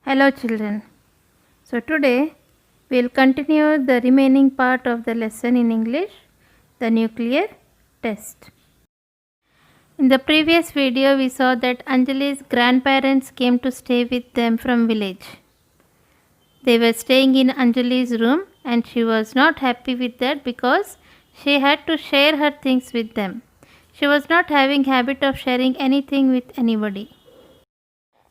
Hello children. So today we will continue the remaining part of the lesson in English, the nuclear test. In the previous video we saw that Anjali's grandparents came to stay with them from village. They were staying in Anjali's room and she was not happy with that because she had to share her things with them. She was not having habit of sharing anything with anybody.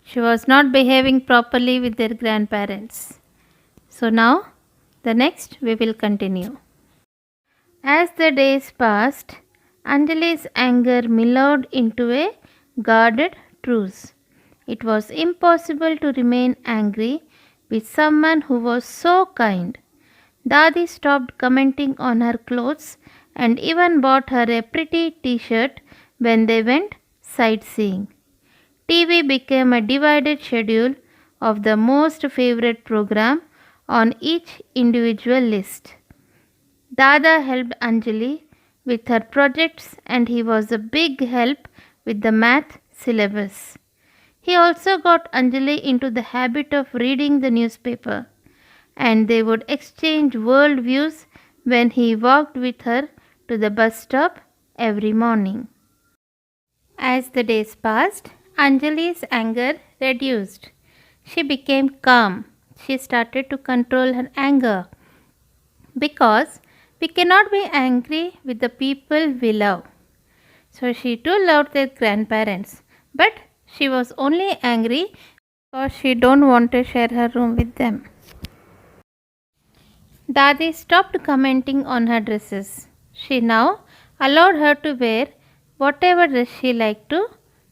She was not behaving properly with their grandparents. So now, the next we will continue. As the days passed, Anjali's anger mellowed into a guarded truce. It was impossible to remain angry with someone who was so kind. Dadi stopped commenting on her clothes and even bought her a pretty t-shirt when they went sightseeing. TV became a divided schedule of the most favorite program on each individual list. Dada helped Anjali with her projects and he was a big help with the math syllabus. He also got Anjali into the habit of reading the newspaper and they would exchange world views when he walked with her to the bus stop every morning. As the days passed, Anjali's anger reduced. She became calm. She started to control her anger because we cannot be angry with the people we love. So she too loved their grandparents, but she was only angry because she don't want to share her room with them. Dadi stopped commenting on her dresses. She now allowed her to wear whatever dress she liked to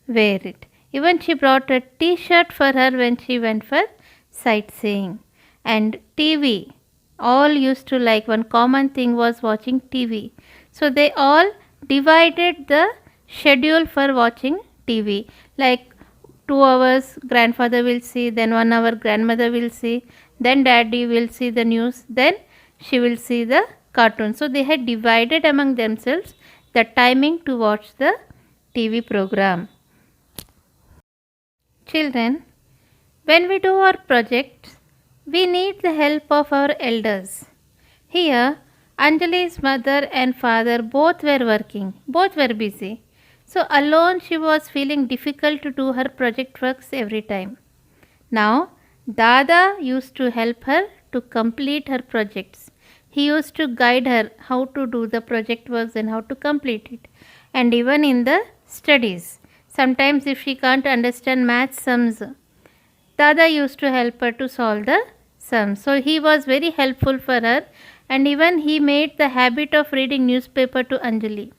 wear it. Even she brought a t-shirt for her when she went for sightseeing. And TV. All used to like, one common thing was watching TV. So they all divided the schedule for watching TV. Like 2 hours grandfather will see, then 1 hour grandmother will see, then daddy will see the news, then she will see the cartoon. So they had divided among themselves the timing to watch the TV program. Children, when we do our projects, we need the help of our elders. Here, Anjali's mother and father both were working, both were busy. So alone she was feeling difficult to do her project works every time. Now, Dada used to help her to complete her projects. He used to guide her how to do the project works and how to complete it. And even in the studies. Sometimes if she can't understand math sums, Dada used to help her to solve the sums. So he was very helpful for her and even he made the habit of reading newspaper to Anjali.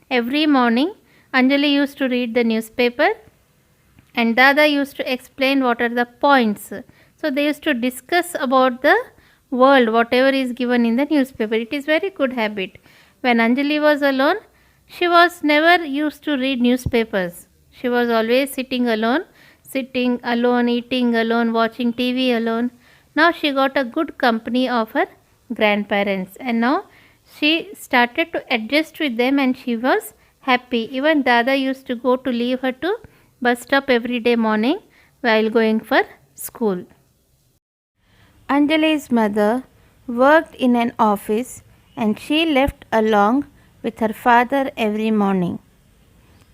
Every morning Anjali used to read the newspaper and Dada used to explain what are the points. So they used to discuss about the world, whatever is given in the newspaper. It is very good habit. When Anjali was alone, she was never used to read newspapers. She was always sitting alone, eating alone, watching TV alone. Now she got a good company of her grandparents and now she started to adjust with them and she was happy. Even Dada used to go to leave her to bus stop every day morning while going for school. Anjali's mother worked in an office and she left along with her father every morning.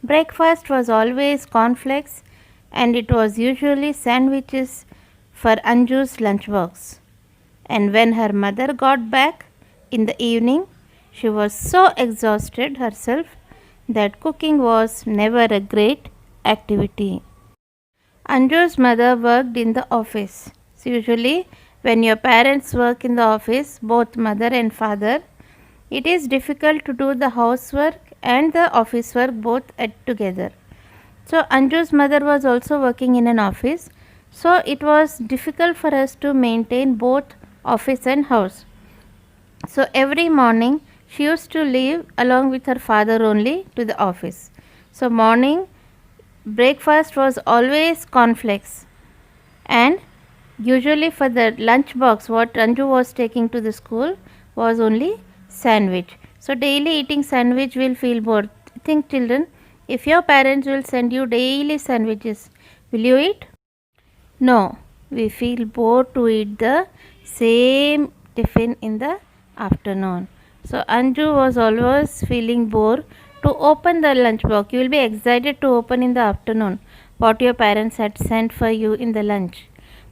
Breakfast was always cornflakes and it was usually sandwiches for Anju's lunchbox. And when her mother got back in the evening, she was so exhausted herself that cooking was never a great activity. Anju's mother worked in the office. So usually when your parents work in the office, both mother and father, it is difficult to do the housework and the office work both together. So Anju's mother was also working in an office. So it was difficult for us to maintain both office and house. So every morning she used to leave along with her father only to the office. So morning breakfast was always cornflakes and usually for the lunch box what Anju was taking to the school was only sandwich. So daily eating sandwich will feel bored. Think children, if your parents will send you daily sandwiches, will you eat? No. we feel bored to eat the same tiffin in the afternoon. So Anju was always feeling bored to open the lunch box. You will be excited to open in the afternoon what your parents had sent for you in the lunch.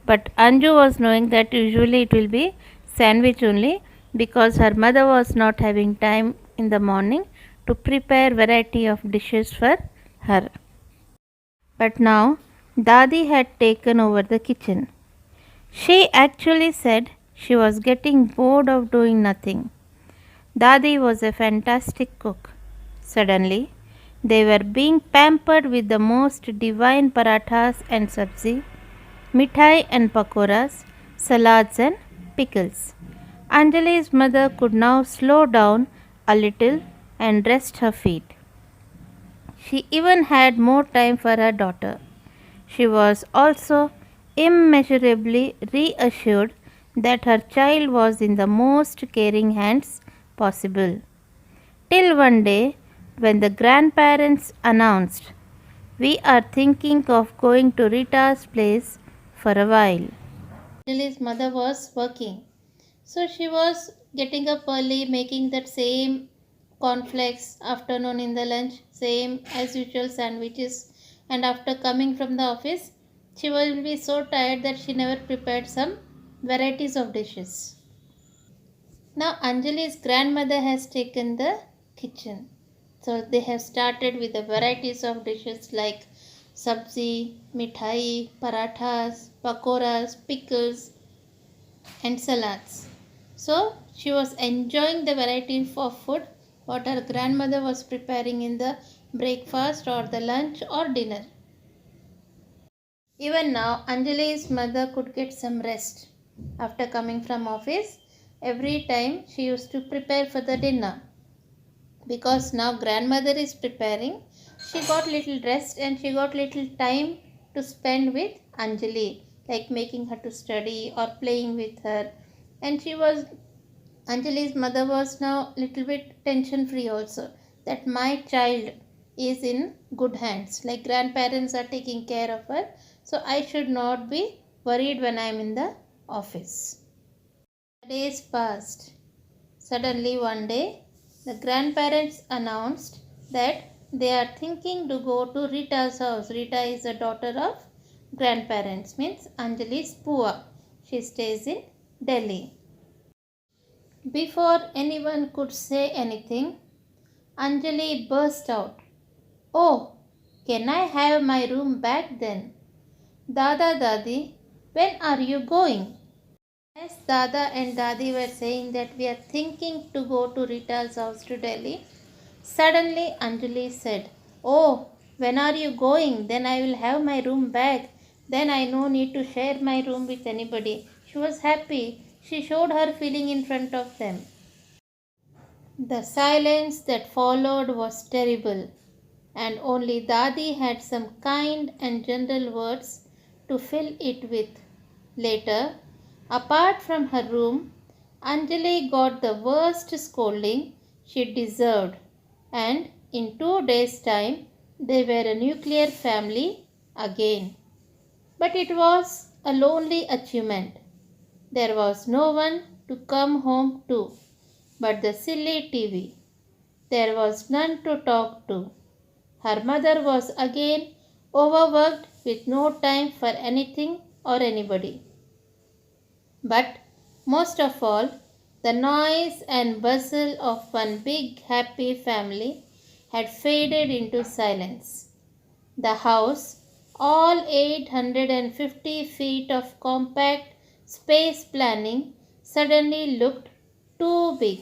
But Anju was knowing that usually it will be sandwich only because her mother was not having time in the morning to prepare variety of dishes for her. But now Dadi had taken over the kitchen. She actually said she was getting bored of doing nothing. Dadi was a fantastic cook. Suddenly, they were being pampered with the most divine parathas and sabzi, mithai and pakoras, salads and pickles. Anjali's mother could now slow down a little and rest her feet. She even had more time for her daughter. She was also immeasurably reassured that her child was in the most caring hands possible. Till one day, when the grandparents announced, "We are thinking of going to Rita's place for a while." Lily's mother was working, so she was getting up early, making that same cornflakes afternoon in the lunch, same as usual sandwiches. And after coming from the office, she will be so tired that she never prepared some varieties of dishes. Now Anjali's grandmother has taken the kitchen. So they have started with the varieties of dishes like sabzi, mithai, parathas, pakoras, pickles, and salads. So she was enjoying the variety of food what her grandmother was preparing in the breakfast or the lunch or dinner. Even now, Anjali's mother could get some rest after coming from office. Every time she used to prepare for the dinner. Because now grandmother is preparing, she got little rest and she got little time to spend with Anjali, like making her to study or playing with her. And Anjali's mother was now little bit tension free also, that my child is in good hands, like grandparents are taking care of her, so I should not be worried when I am in the office. Days passed. Suddenly one day, the grandparents announced that they are thinking to go to Rita's house. Rita is the daughter of grandparents, means Anjali's Pua. She stays in Delhi. Before anyone could say anything, Anjali burst out, "Oh, can I have my room back then? Dada Dadi, when are you going?" As Dada and Dadi were saying that we are thinking to go to Rita's house to Delhi, suddenly Anjali said, "Oh, when are you going? Then I will have my room back. Then I no need to share my room with anybody." She was happy. She showed her feeling in front of them. The silence that followed was terrible, and only Dadi had some kind and gentle words to fill it with. Later, apart from her room, Anjali got the worst scolding she deserved, and in 2 days' time, they were a nuclear family again. But it was a lonely achievement. There was no one to come home to but the silly TV. There was none to talk to. Her mother was again overworked with no time for anything or anybody. But most of all, the noise and bustle of one big happy family had faded into silence. The house, all 850 feet of compact space planning, suddenly looked too big.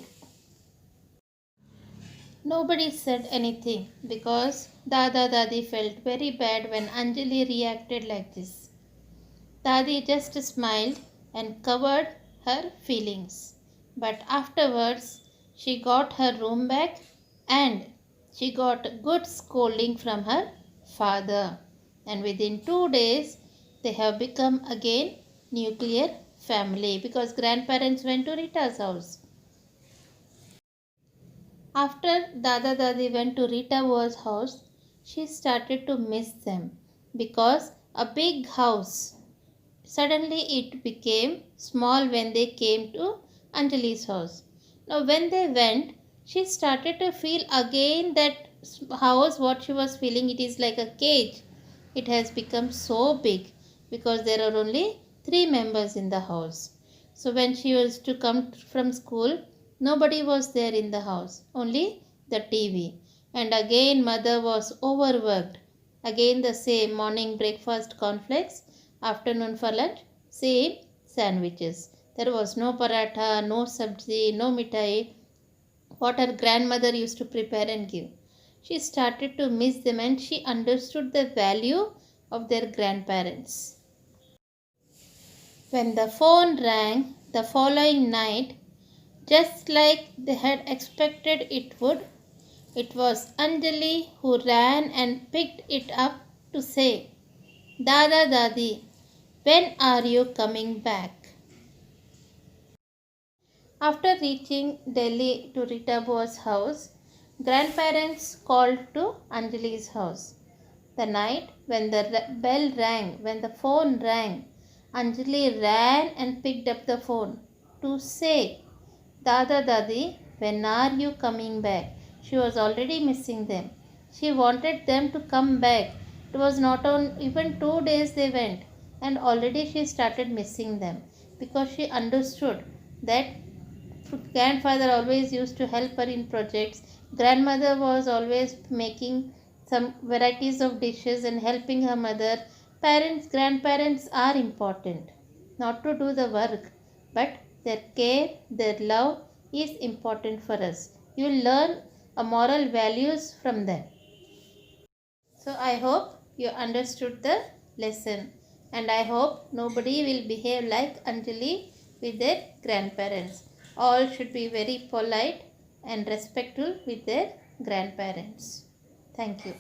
Nobody said anything because Dada Dadi felt very bad when Anjali reacted like this. Dadi just smiled and covered her feelings. But afterwards, she got her room back and she got good scolding from her father. And within 2 days, they have become again nuclear family because grandparents went to Rita's house. After Dada Dadi went to Rita Bua's house, she started to miss them because a big house Suddenly it became small when they came to Anjali's house. Now, when they went, she started to feel again that house, what she was feeling, it is like a cage. It has become so big because there are only 3 members in the house. So, when she was to come from school, nobody was there in the house, only the TV. And again, mother was overworked. Again, the same morning breakfast cornflakes, afternoon for lunch, same sandwiches. There was no paratha, no sabzi, no mithai, what her grandmother used to prepare and give. She started to miss them and she understood the value of their grandparents. When the phone rang the following night, just like they had expected it would, it was Anjali who ran and picked it up to say, Dada Dadi, when are you coming back? After reaching Delhi to Rita Boa's house, grandparents called to Anjali's house. The night when the bell rang, when the phone rang, Anjali ran and picked up the phone to say, Dada Dadi, when are you coming back? She was already missing them. She wanted them to come back. It was not on even 2 days they went, and already she started missing them because she understood that grandfather always used to help her in projects. Grandmother was always making some varieties of dishes and helping her mother. Parents, grandparents are important. Not to do the work, but their care, their love is important for us. You will learn a moral values from them. So I hope you understood the lesson, and I hope nobody will behave like Anjali with their grandparents. All should be very polite and respectful with their grandparents. Thank you.